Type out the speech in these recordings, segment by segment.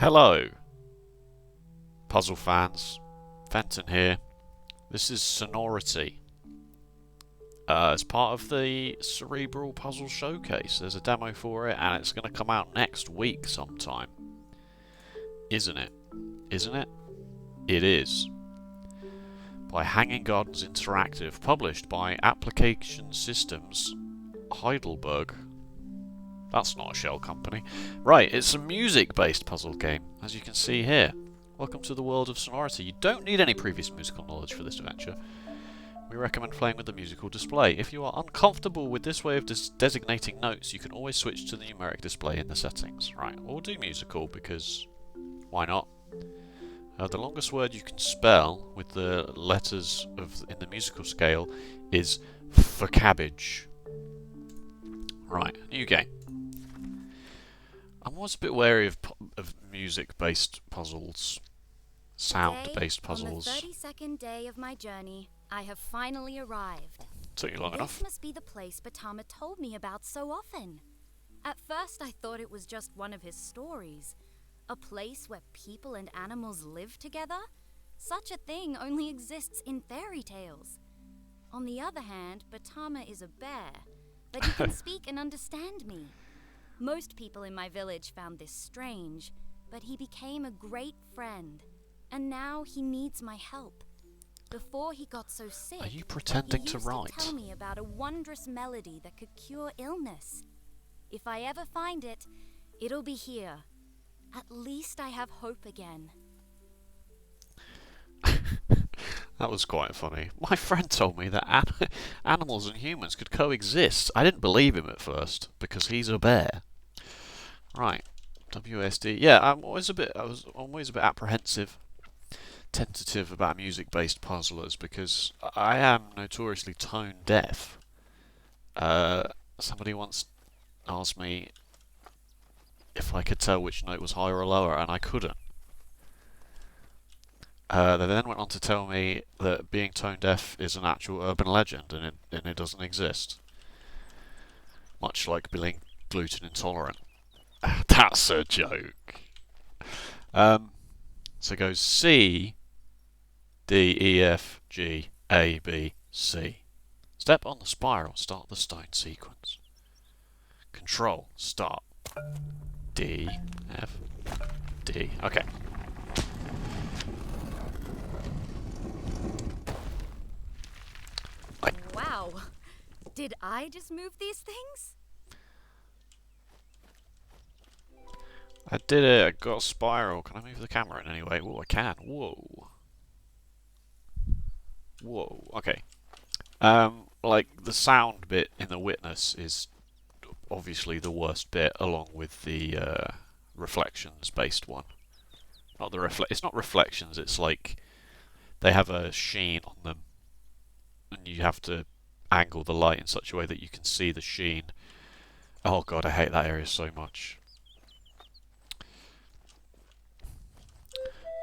Hello, puzzle fans. Fenton here. This is Sonority. It's part of the Cerebral Puzzle Showcase. There's a demo for it, and it's going to come out next week sometime. Isn't it? Isn't it? It is. By Hanging Gardens Interactive, published by Application Systems Heidelberg. That's not a shell company. Right, it's a music-based puzzle game, as you can see here. Welcome to the world of Sonority. You don't need any previous musical knowledge for this adventure. We recommend playing with the musical display. If you are uncomfortable with this way of designating notes, you can always switch to the numeric display in the settings. Right, or do musical, because why not? The longest word you can spell with the letters in the musical scale is for cabbage. Right, new game. I'm always a bit wary of music-based puzzles, sound-based puzzles. On the 32nd day of my journey, I have finally arrived. Took you long enough. This must be the place Batama told me about so often. At first, I thought it was just one of his stories. A place where people and animals live together? Such a thing only exists in fairy tales. On the other hand, Batama is a bear, but he can speak and understand me. Most people in my village found this strange, but he became a great friend, and now he needs my help. Before he got so sick, Are you pretending to write? He used to tell me about a wondrous melody that could cure illness. If I ever find it, it'll be here. At least I have hope again. That was quite funny. My friend told me that animals and humans could coexist. I didn't believe him at first, because he's a bear. Right, WSD. Yeah, I was always a bit apprehensive, tentative about music-based puzzlers, because I am notoriously tone deaf. Somebody once asked me if I could tell which note was higher or lower, and I couldn't. They then went on to tell me that being tone deaf is an actual urban legend, and it doesn't exist. Much like being gluten intolerant. That's a joke. So it goes C, D, E, F, G, A, B, C. Step on the spiral, start the stone sequence. Control, start. D, F, D. Okay. Wow. Did I just move these things? I did it. I got a spiral. Can I move the camera in any way? Oh, I can. Whoa. Whoa. Okay. Like the sound bit in the witness is obviously the worst bit, along with the reflections-based one. It's not reflections. It's like they have a sheen on them, and you have to angle the light in such a way that you can see the sheen. Oh god, I hate that area so much.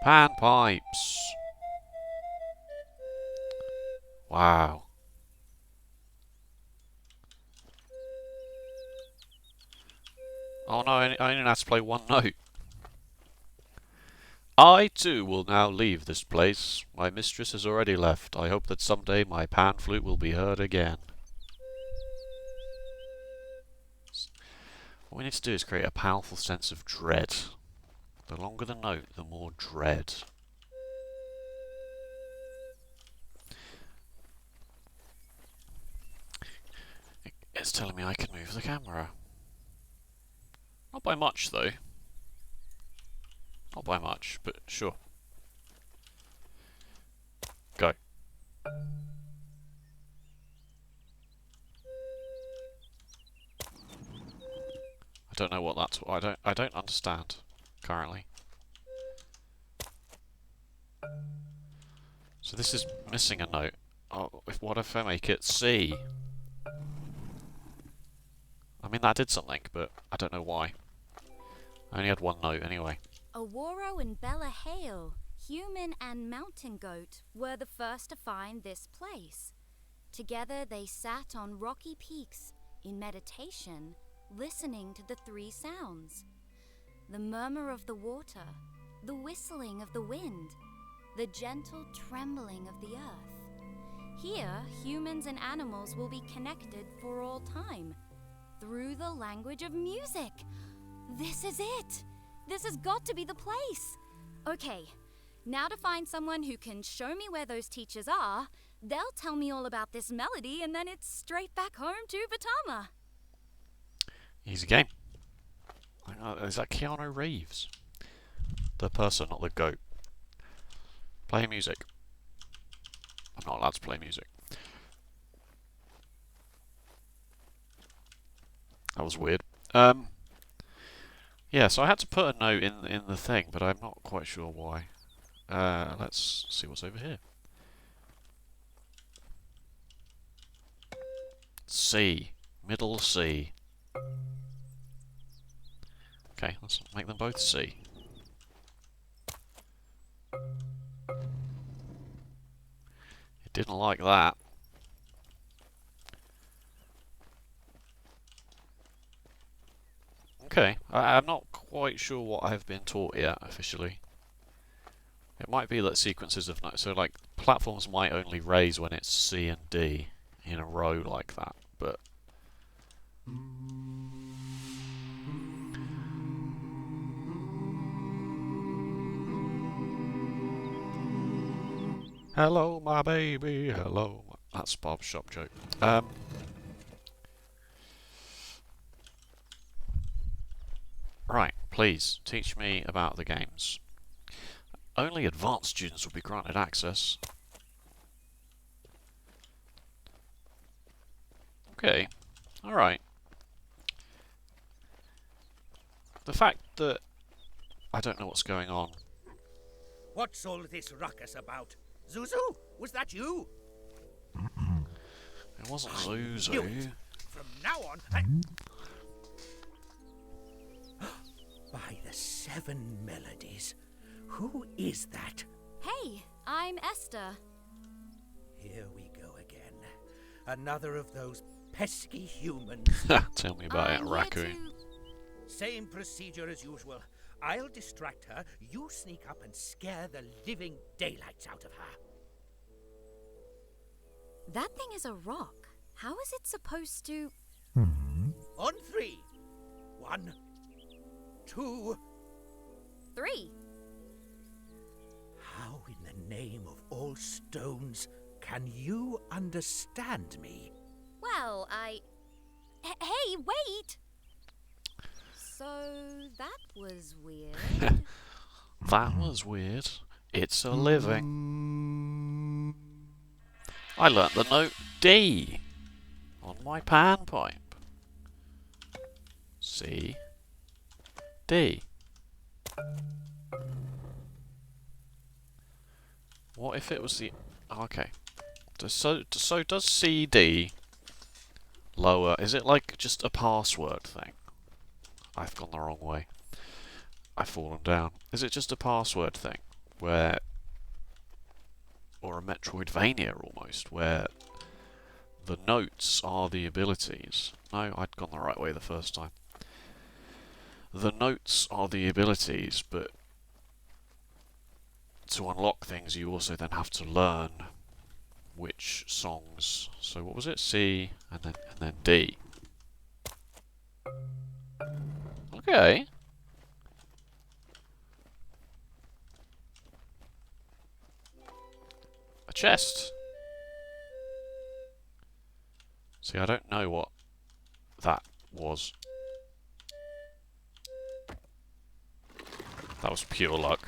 Pan pipes. Wow. Oh no, I only have to play one note. I too will now leave this place. My mistress has already left. I hope that someday my pan flute will be heard again. What we need to do is create a powerful sense of dread. The longer the note, the more dread. It's telling me I can move the camera. Not by much, though. Not by much, but sure. Go. I don't know what that's. I don't understand currently. So this is missing a note. Oh, what if I make it C? I mean that did something, but I don't know why. I only had one note anyway. Aworo and Bella Hale, human and mountain goat, were the first to find this place. Together they sat on rocky peaks in meditation, listening to the three sounds. the murmur of the water, the whistling of the wind, the gentle trembling of the earth. Here, humans and animals will be connected for all time, through the language of music. This is it! This has got to be the place! Okay, now to find someone who can show me where those teachers are. They'll tell me all about this melody, and then it's straight back home to Batama. Easy game. Is that Keanu Reeves? The person, not the goat. Play music. I'm not allowed to play music. That was weird. Yeah, so I had to put a note in the thing, but I'm not quite sure why. Let's see what's over here. C. Middle C. Okay, let's make them both C. It didn't like that. Okay, I'm not quite sure what I've been taught yet, officially. It might be that sequences of notes, so like, platforms might only raise when it's C and D in a row like that, but... Hello, my baby, hello. That's Bob's shop joke. Right, please, teach me about the games. Only advanced students will be granted access. Okay, alright. The fact that I don't know what's going on. What's all this ruckus about? Zuzu, was that you? It wasn't Zuzu. From now on, By the 7 melodies, who is that? Hey, I'm Esther. Here we go again. Another of those pesky humans. Tell me about it, I'm raccoon. Same procedure as usual. I'll distract her, you sneak up and scare the living daylights out of her. That thing is a rock. How is it supposed to... On 3. 1, 2. 3. How in the name of all stones can you understand me? Well, Hey, wait! So, that was weird. That was weird. It's a living. I learnt the note D on my panpipe. C. D. What if it was the... Okay. So does C, D lower... Is it like just a password thing? I've gone the wrong way. I've fallen down. Is it just a password thing? Where... Or a Metroidvania almost, where the notes are the abilities. No, I'd gone the right way the first time. The notes are the abilities, but to unlock things you also then have to learn which songs. So what was it? C and then D. Okay. A chest. See, I don't know what that was. That was pure luck.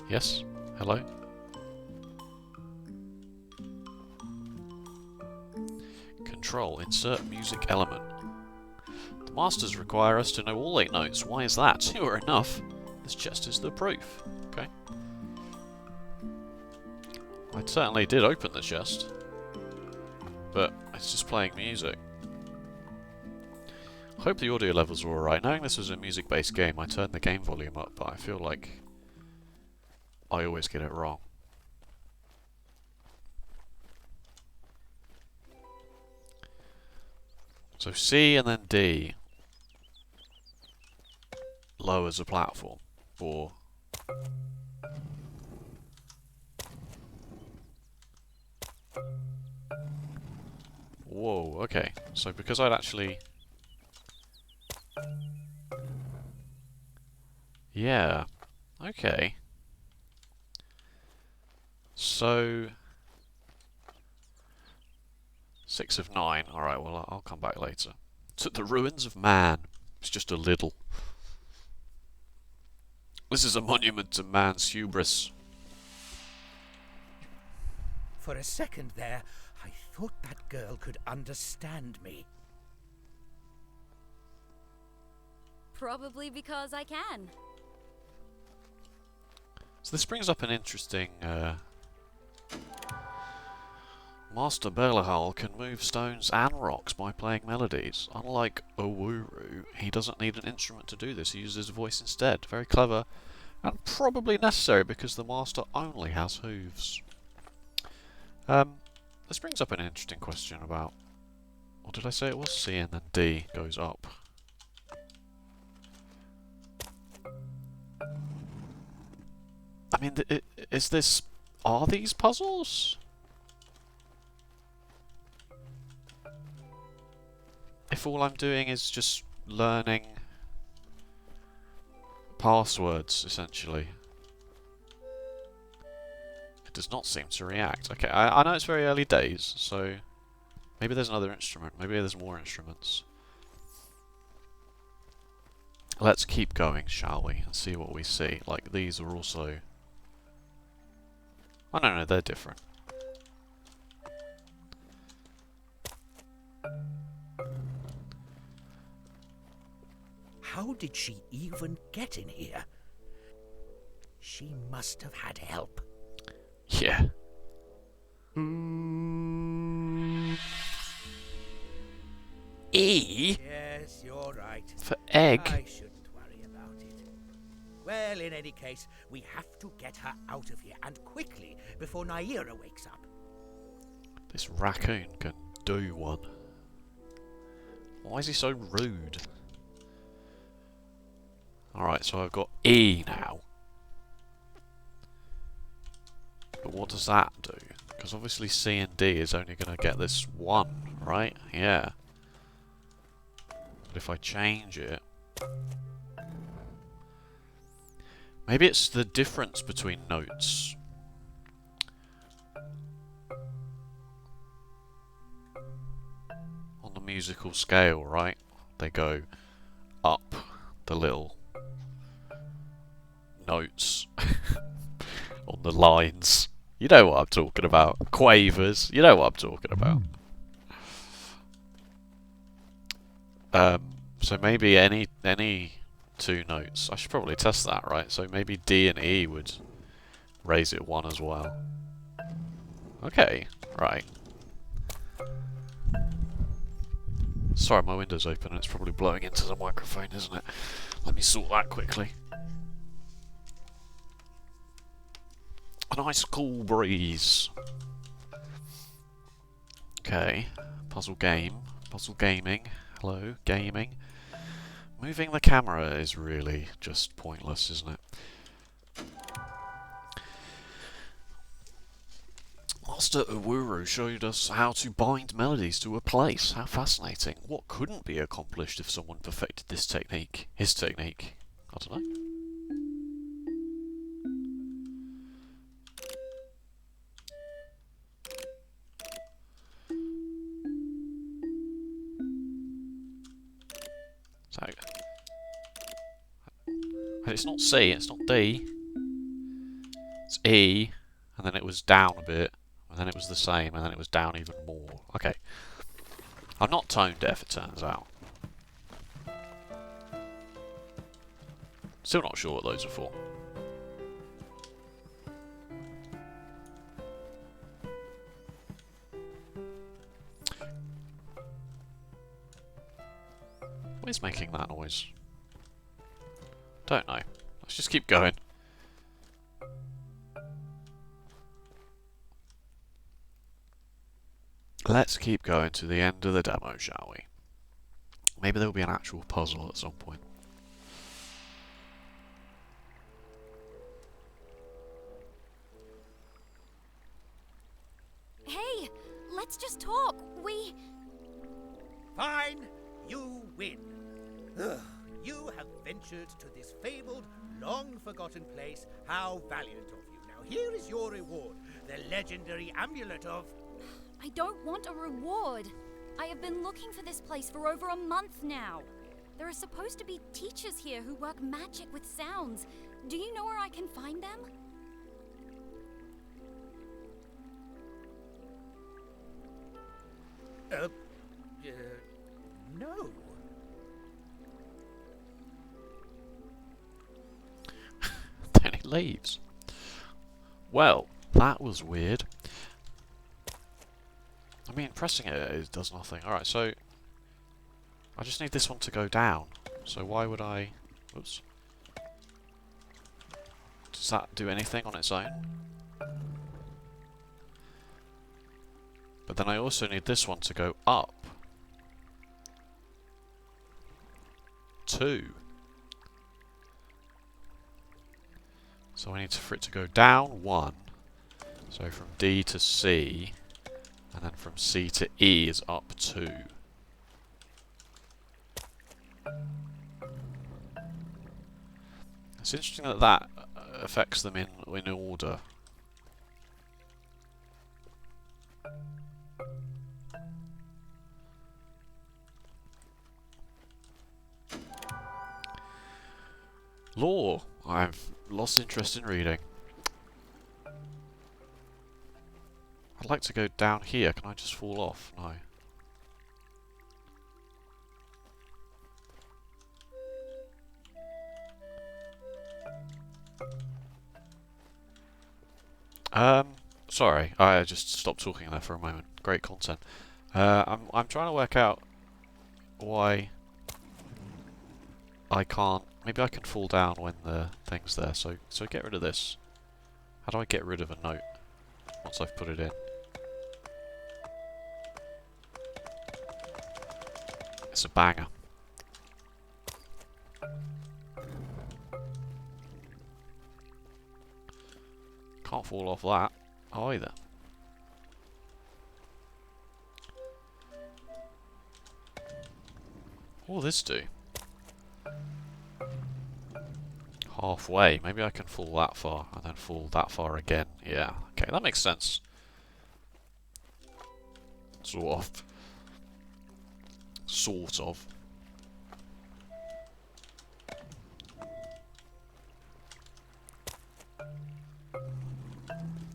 Yes? Hello? Control. Insert music element. The masters require us to know all 8 notes. Why is that? Sure enough. This chest is the proof. Okay. I certainly did open the chest. But it's just playing music. I hope the audio levels were alright. Knowing this was a music-based game, I turned the game volume up, but I feel like I always get it wrong. So C and then D lowers a platform. Or... Whoa, okay. So because I'd actually... Yeah. Okay. So... 6 of 9. Alright, well, I'll come back later. To the ruins of man. It's just a little. This is a monument to man's hubris. For a second there, I thought that girl could understand me. Probably because I can. So this brings up an interesting... Master Belahal can move stones and rocks by playing melodies. Unlike Owuru, he doesn't need an instrument to do this. He uses his voice instead. Very clever, and probably necessary because the Master only has hooves. This brings up an interesting question about... What did I say it was? C and then D goes up. I mean, is this... Are these puzzles? If all I'm doing is just learning passwords, essentially. It does not seem to react. Okay, I know it's very early days, so maybe there's another instrument. Maybe there's more instruments. Let's keep going, shall we? And see what we see. Like, these are also... Oh, no, they're different. How did she even get in here? She must have had help. Yeah. E? Yes, you're right. For egg? I shouldn't worry about it. Well, in any case, we have to get her out of here, and quickly, before Naira wakes up. This raccoon can do one. Why is he so rude? Alright, so I've got E now. But what does that do? Because obviously C and D is only going to get this one, right? Yeah. But if I change it... Maybe it's the difference between notes. On the musical scale, right? They go up the little notes on the lines. You know what I'm talking about. Quavers. You know what I'm talking about. So maybe any two notes. I should probably test that, right? So maybe D and E would raise it one as well. Okay, right. Sorry, my window's open and it's probably blowing into the microphone, isn't it? Let me sort that quickly. A nice cool breeze. Okay, puzzle game. Puzzle gaming. Hello, gaming. Moving the camera is really just pointless, isn't it? Master Owuru showed us how to bind melodies to a place. How fascinating. What couldn't be accomplished if someone perfected this technique? His technique. I don't know. So, and it's not C, it's not D. It's E, and then it was down a bit, and then it was the same, and then it was down even more. Okay. I'm not tone deaf, it turns out. Still not sure what those are for. What is making that noise? Don't know. Let's just keep going. Let's keep going to the end of the demo, shall we? Maybe there'll be an actual puzzle at some point. Hey, let's just talk. Fine, you win. Ugh, you have ventured to this fabled, long-forgotten place. How valiant of you. Now here is your reward, the legendary amulet of... I don't want a reward. I have been looking for this place for over a month now. There are supposed to be teachers here who work magic with sounds. Do you know where I can find them? No. Then he leaves. Well, that was weird. I mean, pressing it does nothing. Alright, so... I just need this one to go down. So why would I... Oops. Does that do anything on its own? But then I also need this one to go up. 2. So I need for it to go down 1. So from D to C. And then from C to E is up 2. It's interesting that that affects them in order. Law. I've lost interest in reading. I'd like to go down here. Can I just fall off? No. Sorry, I just stopped talking there for a moment. Great content. I'm trying to work out why I can't. Maybe I can fall down when the thing's there. So get rid of this. How do I get rid of a note once I've put it in? It's a banger. Can't fall off that either. What will this do? Halfway. Maybe I can fall that far and then fall that far again. Yeah, okay, that makes sense. Sort of. Sort of.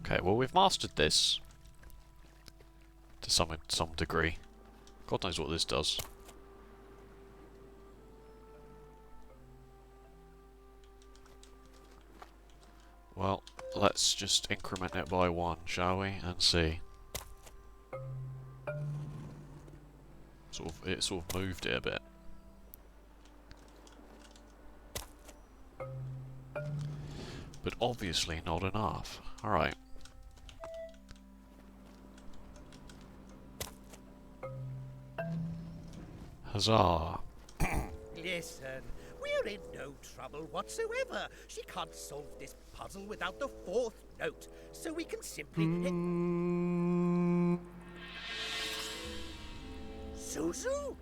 Okay, well we've mastered this to some degree. God knows what this does. Well, let's just increment it by 1, shall we? And see. It sort of moved it a bit. But obviously not enough. Alright. Huzzah. Listen, we're in no trouble whatsoever. She can't solve this puzzle without the 4th note, so we can simply... Zuzu,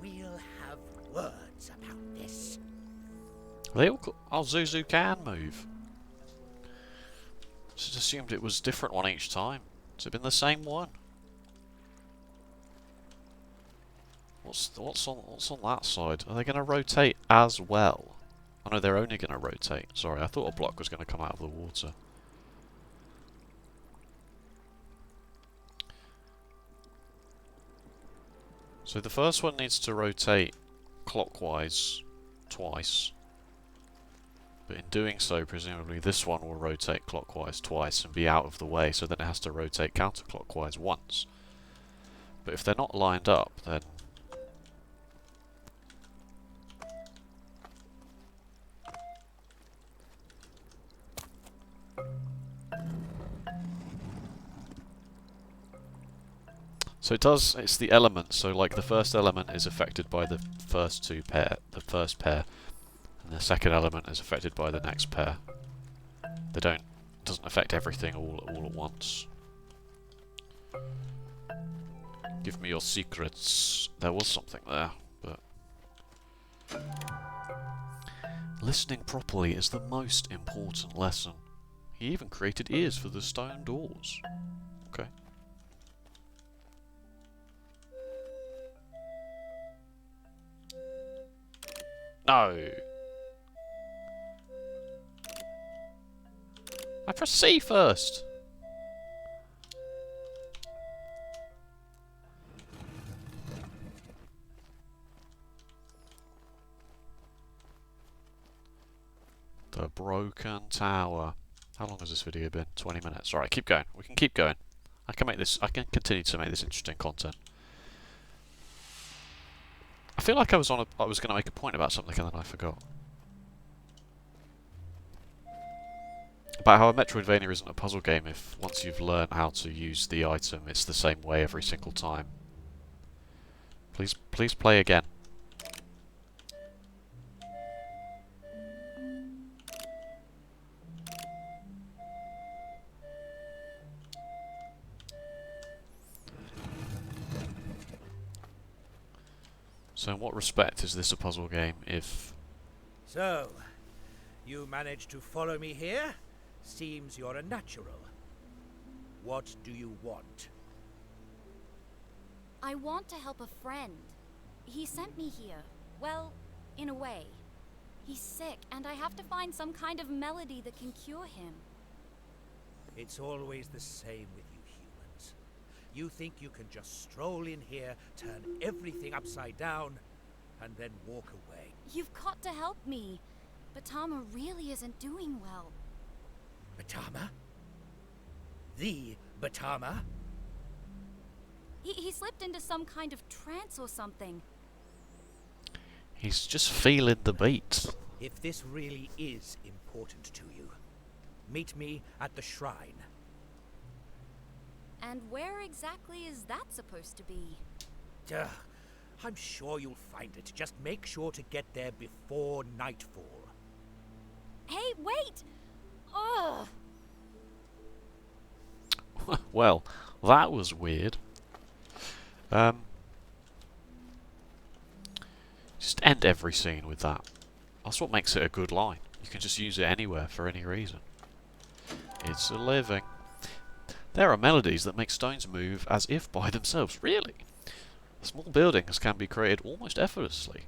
we'll have words about this. They all... Oh, Zuzu can move. Just assumed it was a different one each time. Has it been the same one? What's on that side? Are they going to rotate as well? Oh no, they're only going to rotate. Sorry, I thought a block was going to come out of the water. So the first one needs to rotate clockwise twice. But in doing so, presumably this one will rotate clockwise twice and be out of the way, so then it has to rotate counterclockwise once. But if they're not lined up, then... So it does, it's the elements, so like the first element is affected by the first pair, and the second element is affected by the next pair. Doesn't affect everything all at once. Give me your secrets. There was something there, but... Listening properly is the most important lesson. He even created ears for the stone doors. Okay. No! I pressed C first! The broken tower. How long has this video been? 20 minutes. Alright, keep going. We can keep going. I can continue to make this interesting content. I feel like I was gonna make a point about something and then I forgot. About how a Metroidvania isn't a puzzle game if once you've learned how to use the item, it's the same way every single time. Please play again. So in what respect is this a puzzle game if... So, you managed to follow me here? Seems you're a natural. What do you want? I want to help a friend. He sent me here. Well, in a way. He's sick, and I have to find some kind of melody that can cure him. It's always the same with you humans. You think you can just stroll in here, turn everything upside down, and then walk away. You've got to help me. Batama really isn't doing well. Batama? The Batama? He slipped into some kind of trance or something. He's just feeling the beat. If this really is important to you, meet me at the shrine. And where exactly is that supposed to be? Duh. I'm sure you'll find it. Just make sure to get there before nightfall. Hey, wait! Ugh! Well, that was weird. Just end every scene with that. That's what makes it a good line. You can just use it anywhere for any reason. It's a living. There are melodies that make stones move as if by themselves. Really? Small buildings can be created almost effortlessly.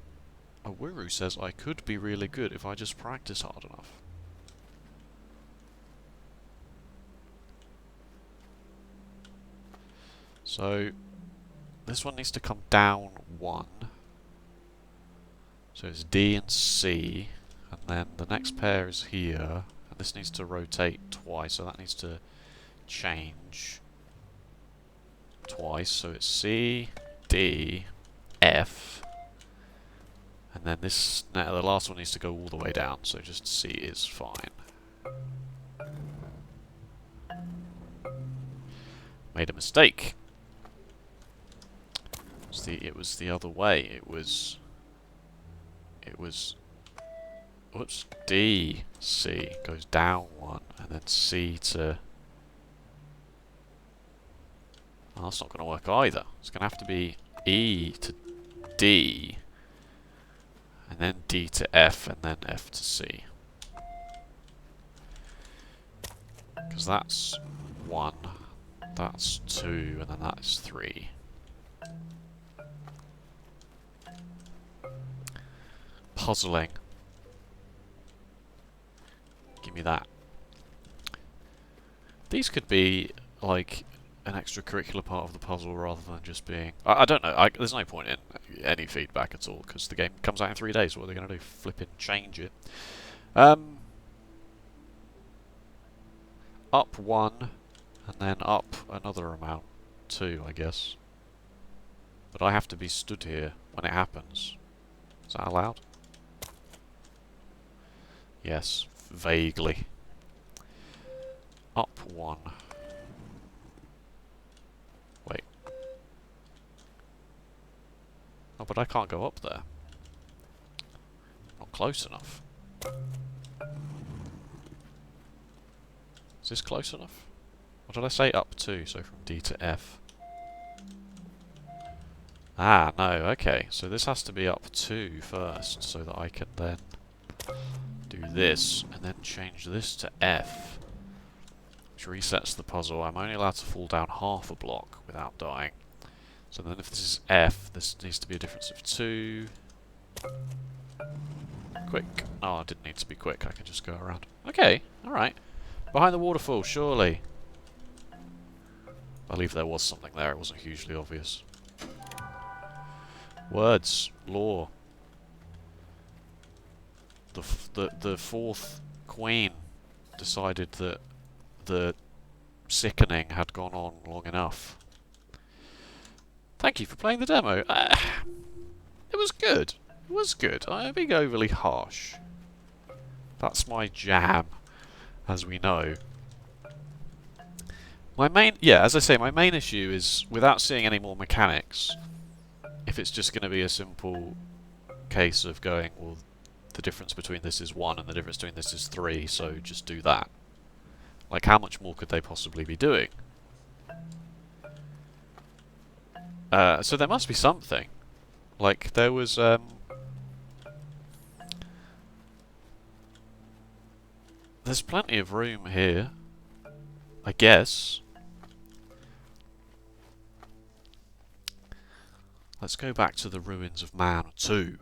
A Wuru says I could be really good if I just practice hard enough. So, this one needs to come down one. So it's D and C, and then the next pair is here, and this needs to rotate twice, so that needs to change twice, so it's C, D, F, and then this, now the last one needs to go all the way down, so just C is fine. Made a mistake. It was the other way. It was whoops, D, C goes down one, and then C to... Oh, that's not going to work either. It's going to have to be E to D, and then D to F, and then F to C. Because that's 1, that's 2, and then that's 3. Puzzling. Give me that. These could be like an extracurricular part of the puzzle rather than just being... I don't know, there's no point in any feedback at all because the game comes out in 3 days. What are they going to do? Flip and change it. Up 1 and then up another amount 2, I guess. But I have to be stood here when it happens. Is that allowed? Yes, vaguely. Up 1. Wait. Oh, but I can't go up there. Not close enough. Is this close enough? What did I say? Up to, so from D to F. Ah, no, okay. So this has to be up to first, so that I can then do this, and then change this to F, which resets the puzzle. I'm only allowed to fall down half a block without dying. So then if this is F, this needs to be a difference of 2. Quick. Oh, I didn't need to be quick, I can just go around. Okay, alright. Behind the waterfall, surely. I believe there was something there, it wasn't hugely obvious. Words. Law. The fourth queen decided that the sickening had gone on long enough. Thank you for playing the demo. It was good. It was good. I'm being overly harsh. That's my jam, as we know. My main, as I say, my main issue is, without seeing any more mechanics, if it's just going to be a simple case of going, well, the difference between this is 1 and the difference between this is 3, so just do that. Like, how much more could they possibly be doing? So there must be something. Like, there was, there's plenty of room here, I guess. Let's go back to the Ruins of Man 2. And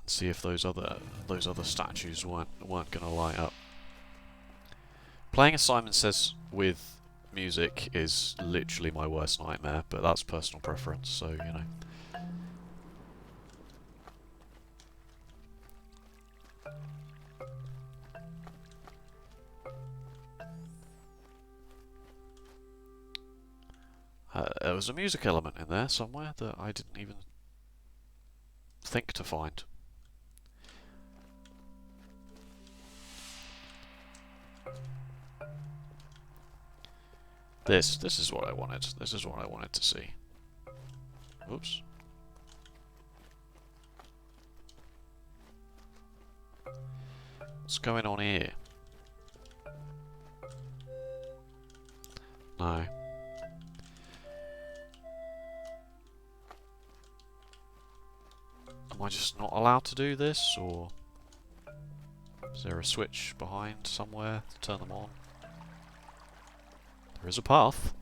see if those other statues weren't gonna light up. Playing, as Simon Says, with music is literally my worst nightmare, but that's personal preference, so, you know. There was a music element in there somewhere that I didn't even think to find. This is what I wanted. This is what I wanted to see. Oops. What's going on here? No. Am I just not allowed to do this, or is there a switch behind somewhere to turn them on? There is a path.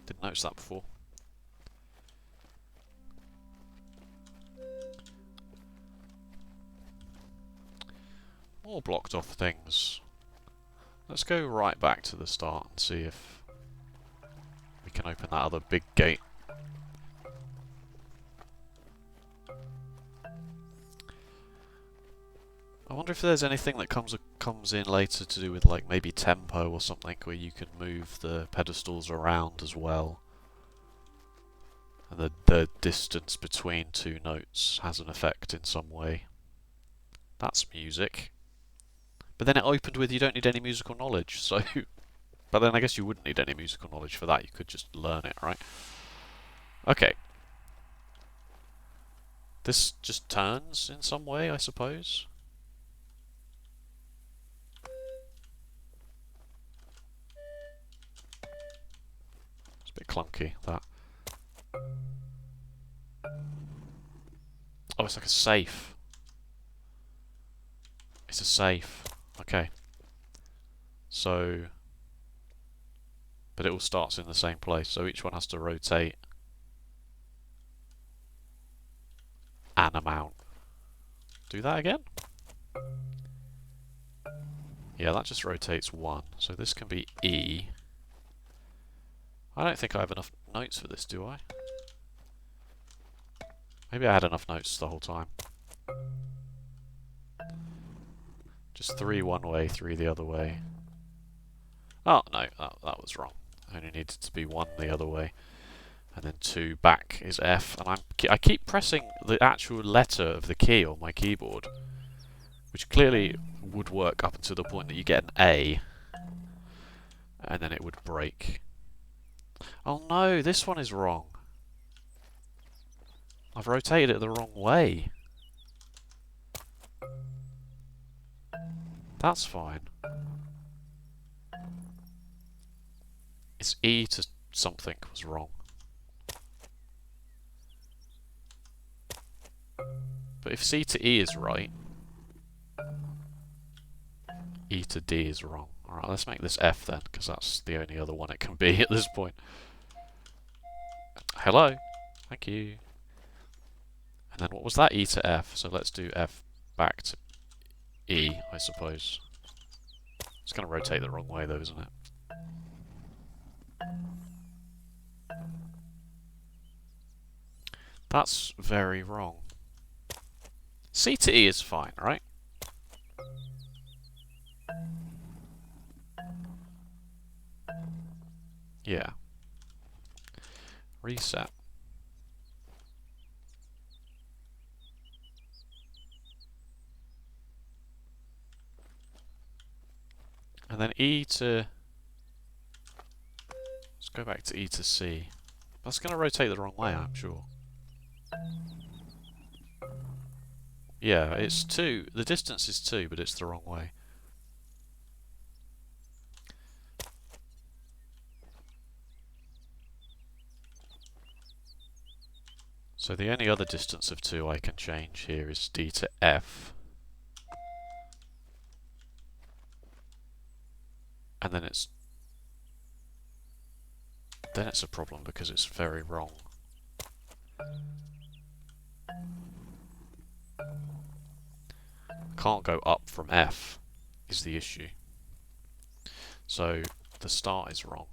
Didn't notice that before. More blocked off things. Let's go right back to the start and see if we can open that other big gate. I wonder if there's anything that comes in later to do with, like, maybe tempo or something, where you can move the pedestals around as well. And the distance between two notes has an effect in some way. That's music. But then it opened with, you don't need any musical knowledge, so... But then I guess you wouldn't need any musical knowledge for that, you could just learn it, right? Okay. This just turns in some way, I suppose. It's a bit clunky, that. Oh, it's like a safe. It's a safe. Okay. So... But it all starts in the same place, so each one has to rotate an amount. Do that again? Yeah, that just rotates 1. So this can be E. I don't think I have enough notes for this, do I? Maybe I had enough notes the whole time. Just 3 one way, 3 the other way. Oh, no, that was wrong. I only needed to be 1 the other way. And then 2 back is F. And I keep pressing the actual letter of the key on my keyboard, which clearly would work up until the point that you get an A. And then it would break. Oh no, this one is wrong. I've rotated it the wrong way. That's fine. It's E to something was wrong. But if C to E is right, E to D is wrong. Alright, let's make this F then, because that's the only other one it can be at this point. Hello. Thank you. And then what was that? E to F. So let's do F back to E, I suppose. It's going to rotate the wrong way though, isn't it? That's very wrong. C to E is fine, right? Yeah. Reset. And then E to... Let's go back to E to C. That's going to rotate the wrong way, I'm sure. Yeah, it's 2. The distance is 2, but it's the wrong way. So the only other distance of 2 I can change here is D to F. And then it's a problem because it's very wrong. Can't go up from F is the issue. So the start is wrong.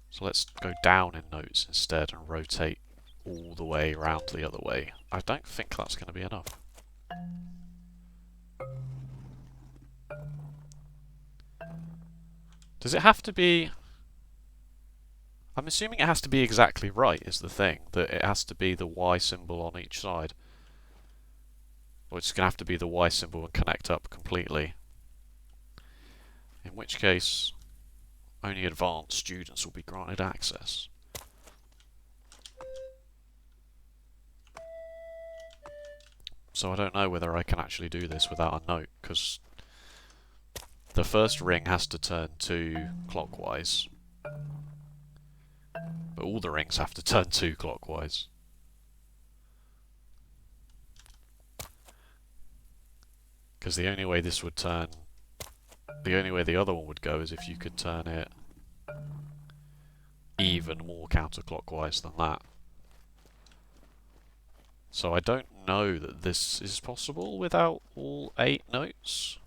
So let's go down in notes instead and rotate all the way around the other way. I don't think that's going to be enough. Does it have to be... I'm assuming it has to be exactly right is the thing. That it has to be the Y symbol on each side. Or it's going to have to be the Y symbol and connect up completely. In which case, only advanced students will be granted access. So I don't know whether I can actually do this without a note, because the first ring has to turn 2 clockwise. But all the rings have to turn 2 clockwise. Because the only way this would turn... The only way the other one would go is if you could turn it even more counterclockwise than that. So I don't know that this is possible without all 8 notes.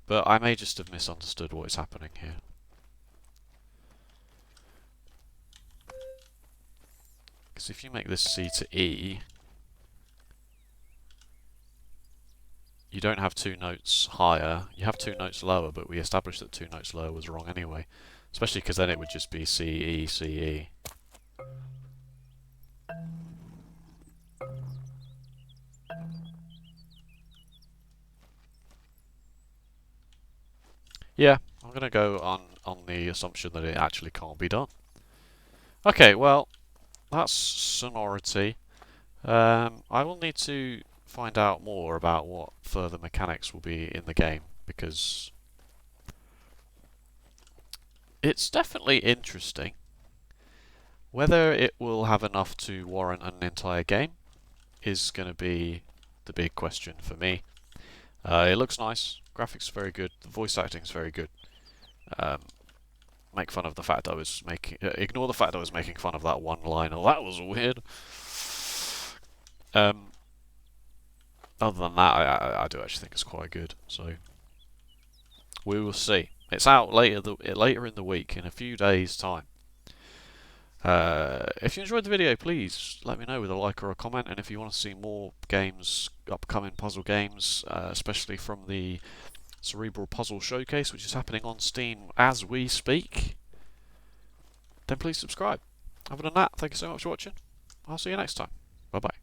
But I may just have misunderstood what is happening here. Because if you make this C to E, you don't have 2 notes higher, you have 2 notes lower, but we established that 2 notes lower was wrong anyway. Especially because then it would just be C, E, C, E. Yeah, I'm going to go on the assumption that it actually can't be done. Okay, well, that's Sonority. I will need to find out more about what further mechanics will be in the game, because it's definitely interesting. Whether it will have enough to warrant an entire game is going to be the big question for me. It looks nice, graphics are very good, the voice acting is very good. Make fun of the fact I was making... ignore the fact I was making fun of that one liner. That was weird. Other than that, I do actually think it's quite good. So we will see. It's out later in the week, in a few days' time. If you enjoyed the video, please let me know with a like or a comment. And if you want to see more games, upcoming puzzle games, especially from the Cerebral Puzzle Showcase, which is happening on Steam as we speak, then please subscribe. Other than that, thank you so much for watching. I'll see you next time. Bye bye.